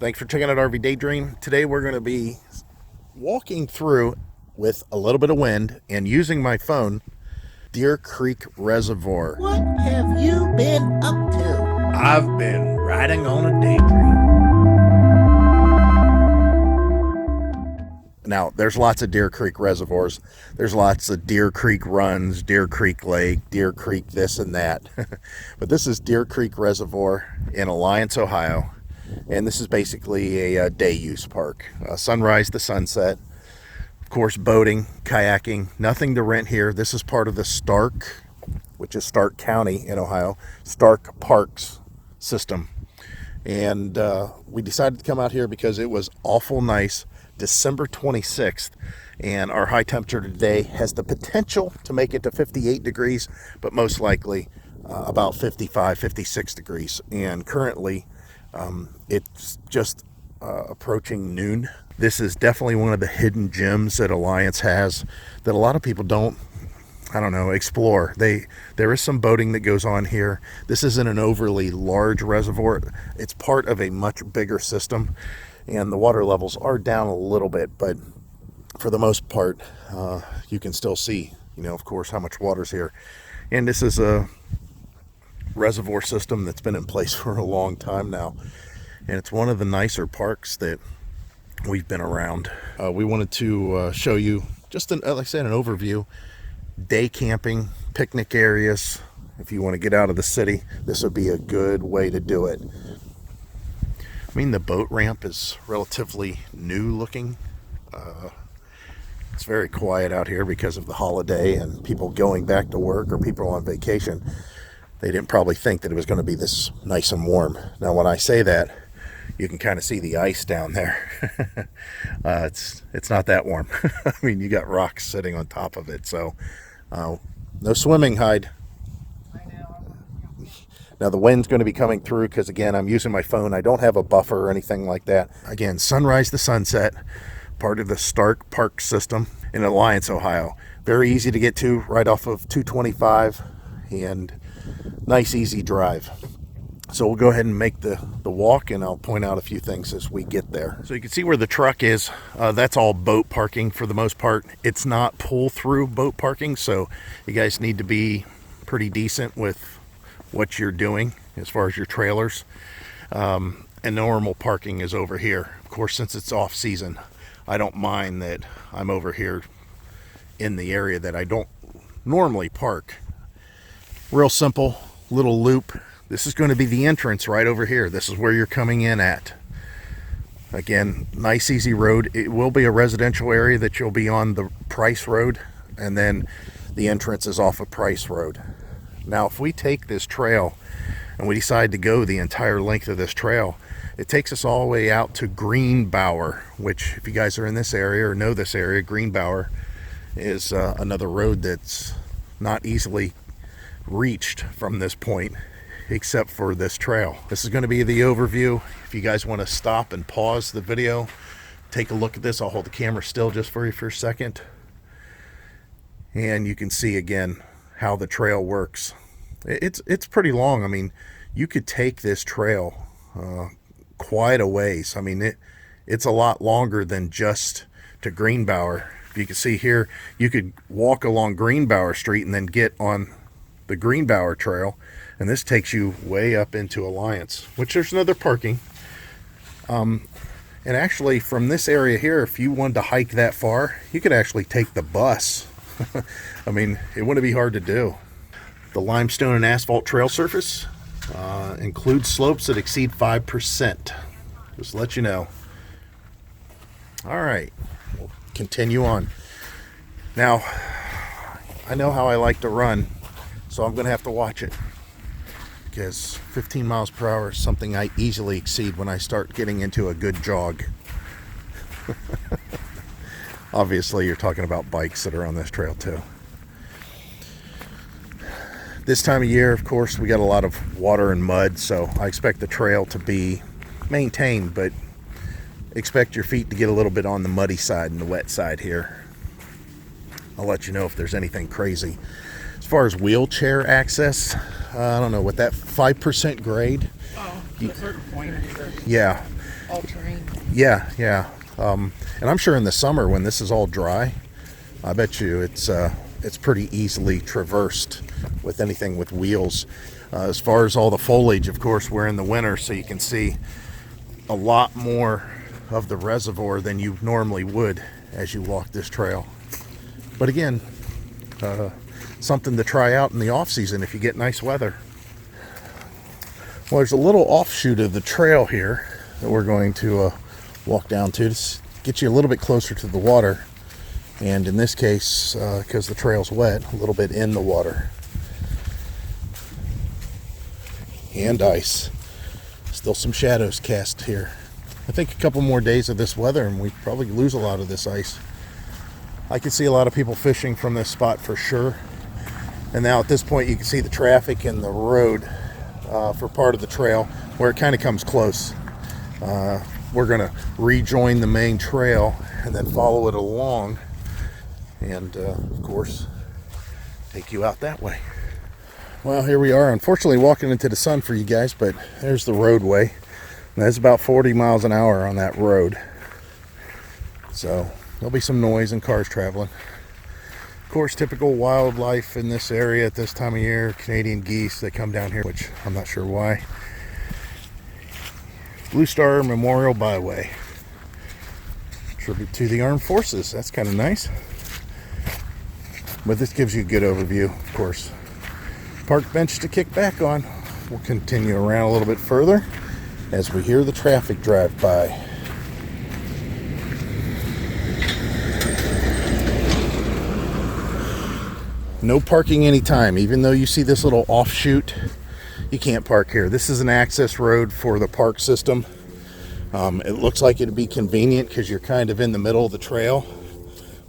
Thanks for checking out RV Daydream. Today we're going to be walking through with a little bit of wind and using my phone, Deer Creek Reservoir. What have you been up to? I've been riding on a daydream. Now, there's lots of Deer Creek reservoirs. There's lots of Deer Creek runs, Deer Creek Lake, Deer Creek this and that. But this is Deer Creek Reservoir in Alliance, Ohio. And this is basically a day use park. Sunrise to sunset. Of course, boating, kayaking, nothing to rent here. This is part of the Stark, which is Stark County in Ohio, Stark Parks system. And we decided to come out here because it was awful nice. December 26th, and our high temperature today has the potential to make it to 58 degrees, but most likely about 55, 56 degrees. And currently it's just approaching noon. This is definitely one of the hidden gems that Alliance has that a lot of people don't, explore. There is some boating that goes on here. This isn't an overly large reservoir. It's part of a much bigger system, and the water levels are down a little bit, but for the most part, you can still see, of course, how much water's here. And this is a reservoir system that's been in place for a long time now, and it's one of the nicer parks that we've been around. We wanted to show you just like I said, an overview. Day camping, picnic areas. If you want to get out of the city, this would be a good way to do it. I mean, the boat ramp is relatively new looking. It's very quiet out here because of the holiday and people going back to work or people on vacation. They didn't probably think that it was going to be this nice and warm. Now, when I say that, you can kind of see the ice down there. It's not that warm. I mean, you got rocks sitting on top of it, so no swimming, Hyde. Now the wind's going to be coming through because, again, I'm using my phone. I don't have a buffer or anything like that. Again, sunrise to sunset, part of the Stark Park system in Alliance, Ohio. Very easy to get to, right off of 225, and nice, easy drive. So we'll go ahead and make the walk, and I'll point out a few things as we get there. So you can see where the truck is. That's all boat parking for the most part. It's not pull-through boat parking, so you guys need to be pretty decent with what you're doing as far as your trailers. And normal parking is over here. Of course, since it's off season, I don't mind that I'm over here in the area that I don't normally park. Real simple little loop. This is going to be the entrance right over here. This is where you're coming in at. Again, nice easy road. It will be a residential area that you'll be on the Price Road, and then the entrance is off of Price Road. Now, if we take this trail and we decide to go the entire length of this trail, it takes us all the way out to Greenbower, which, if you guys are in this area or know this area, Greenbower is another road that's not easily reached from this point except for this trail. This is going to be the overview. If you guys want to stop and pause the video, take a look at this. I'll hold the camera still just for you for a second, and you can see again how the trail works. It's pretty long. I mean, you could take this trail quite a ways. I mean, it's a lot longer than just to Greenbower. If you can see here, you could walk along Greenbower Street and then get on the Greenbower Trail, and this takes you way up into Alliance, which there's another parking. And actually, from this area here, if you wanted to hike that far, you could actually take the bus. I mean, it wouldn't be hard to do. The limestone and asphalt trail surface includes slopes that exceed 5%. Just to let you know. All right, we'll continue on. Now, I know how I like to run, so I'm going to have to watch it, because 15 miles per hour is something I easily exceed when I start getting into a good jog. Obviously, you're talking about bikes that are on this trail too. This time of year, of course, we got a lot of water and mud, so I expect the trail to be maintained, but expect your feet to get a little bit on the muddy side and the wet side here. I'll let you know if there's anything crazy. As far as wheelchair access, I don't know, with that 5% grade. Oh, to a certain point. Yeah. all terrain. Yeah, yeah. And I'm sure in the summer when this is all dry, I bet you it's pretty easily traversed with anything with wheels. As far as all the foliage, of course, we're in the winter, so you can see a lot more of the reservoir than you normally would as you walk this trail. But again, something to try out in the off season if you get nice weather. Well, there's a little offshoot of the trail here that we're going to walk down to get you a little bit closer to the water. And in this case, because the trail's wet, a little bit in the water. And ice. Still some shadows cast here. I think a couple more days of this weather and we probably lose a lot of this ice. I can see a lot of people fishing from this spot for sure. And now at this point you can see the traffic and the road for part of the trail where it kind of comes close. We're going to rejoin the main trail and then follow it along and of course take you out that way. Well, here we are, unfortunately walking into the sun for you guys, but there's the roadway. And that's about 40 miles an hour on that road. So there'll be some noise and cars traveling. Of course, typical wildlife in this area at this time of year, Canadian geese, they come down here, which I'm not sure why. Blue Star Memorial Byway. Tribute to the armed forces, that's kind of nice. But this gives you a good overview, of course. Park bench to kick back on. We'll continue around a little bit further as we hear the traffic drive by. No parking anytime. Even though you see this little offshoot, you can't park here. This is an access road for the park system. It looks like it'd be convenient because you're kind of in the middle of the trail.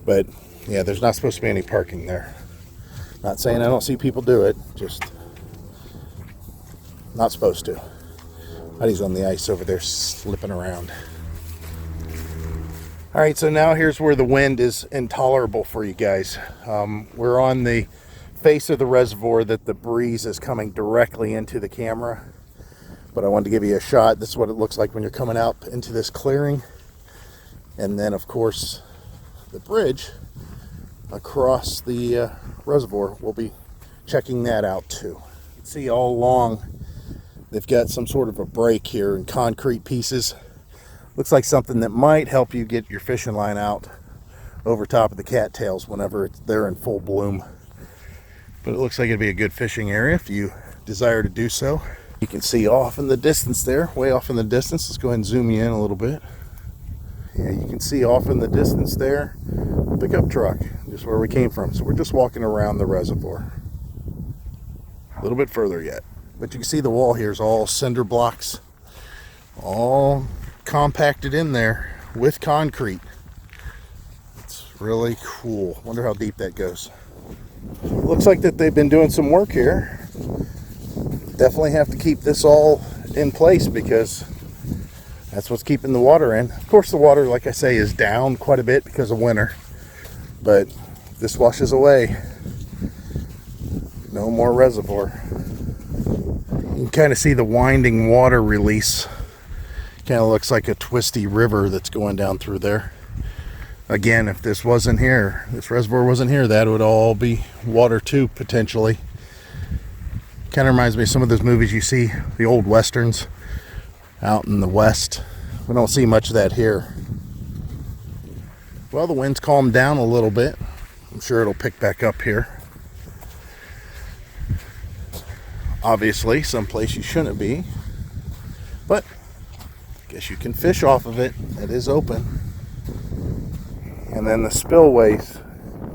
But yeah, there's not supposed to be any parking there. Not saying I don't see people do it, just not supposed to. Buddy's on the ice over there slipping around. All right, so now here's where the wind is intolerable for you guys. We're on the face of the reservoir that the breeze is coming directly into the camera. But I wanted to give you a shot. This is what it looks like when you're coming out into this clearing. And then, of course, the bridge across the reservoir. We'll be checking that out too. You can see all along they've got some sort of a break here in concrete pieces. Looks like something that might help you get your fishing line out over top of the cattails whenever they're in full bloom. But it looks like it'd be a good fishing area if you desire to do so. You can see off in the distance there, way off in the distance. Let's go ahead and zoom you in a little bit. Yeah, you can see off in the distance there, a pickup truck, just where we came from. So we're just walking around the reservoir. A little bit further yet. But you can see the wall here is all cinder blocks, all compacted in there with concrete. It's really cool. Wonder how deep that goes. Looks like that they've been doing some work here. Definitely have to keep this all in place because that's what's keeping the water in. Of course, the water, like I say, is down quite a bit because of winter. But this washes away. No more reservoir. You can kind of see the winding water release. Kind of looks like a twisty river that's going down through there. Again, if this wasn't here, this reservoir wasn't here, that would all be water too, potentially. Kind of reminds me of some of those movies you see, the old westerns out in the west. We don't see much of that here. Well, the wind's calmed down a little bit. I'm sure it'll pick back up here. Obviously, someplace you shouldn't be. But I guess you can fish off of it. It is open. And then the spillways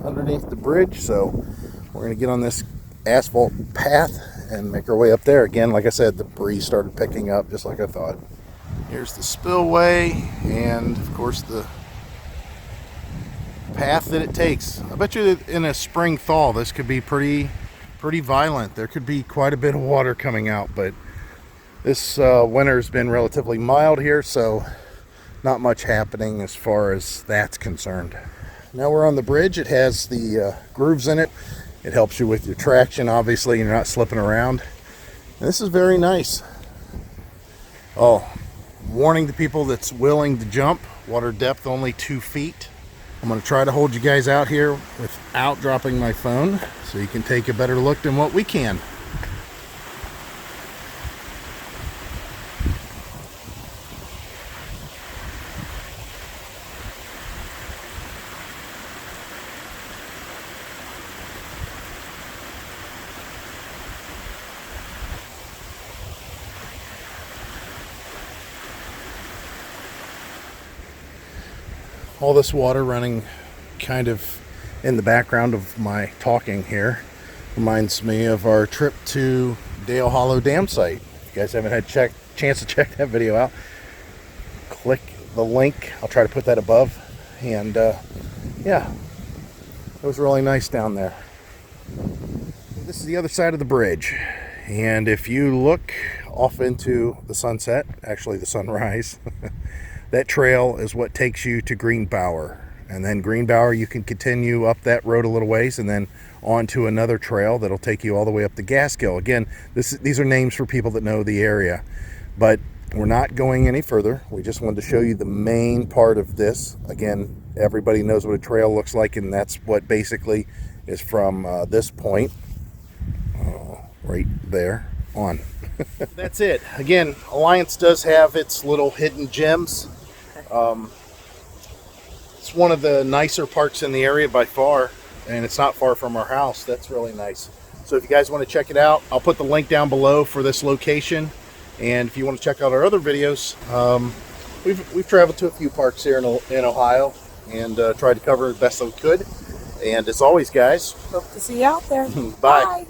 underneath the bridge. So we're going to get on this asphalt path and make our way up there. Again, like I said, the breeze started picking up just like I thought. Here's the spillway and of course the path that it takes. I bet you that in a spring thaw this could be pretty violent. There could be quite a bit of water coming out, but this winter's been relatively mild here, so not much happening as far as that's concerned. Now we're on the bridge. It has the grooves in it. It helps you with your traction, obviously, and you're not slipping around. And this is very nice. Oh, Warning to people that's willing to jump, water depth only 2 feet. I'm going to try to hold you guys out here without dropping my phone so you can take a better look than what we can. All this water running kind of in the background of my talking here reminds me of our trip to Dale Hollow Dam site. If you guys haven't had a chance to check that video out, click the link. I'll try to put that above. And yeah, it was really nice down there. This is the other side of the bridge. And if you look off into the sunset, actually the sunrise, that trail is what takes you to Greenbower. And then Greenbower, you can continue up that road a little ways and then onto another trail that'll take you all the way up to Gaskill. Again, these are names for people that know the area. But we're not going any further. We just wanted to show you the main part of this. Again, everybody knows what a trail looks like, and that's what basically is from this point, right there, on. That's it. Again, Alliance does have its little hidden gems. It's one of the nicer parks in the area by far, and it's not far from our house. That's really nice. So if you guys want to check it out, I'll put the link down below for this location. And if you want to check out our other videos, we've traveled to a few parks here in Ohio and tried to cover the best that we could. And as always, guys, hope to see you out there. Bye.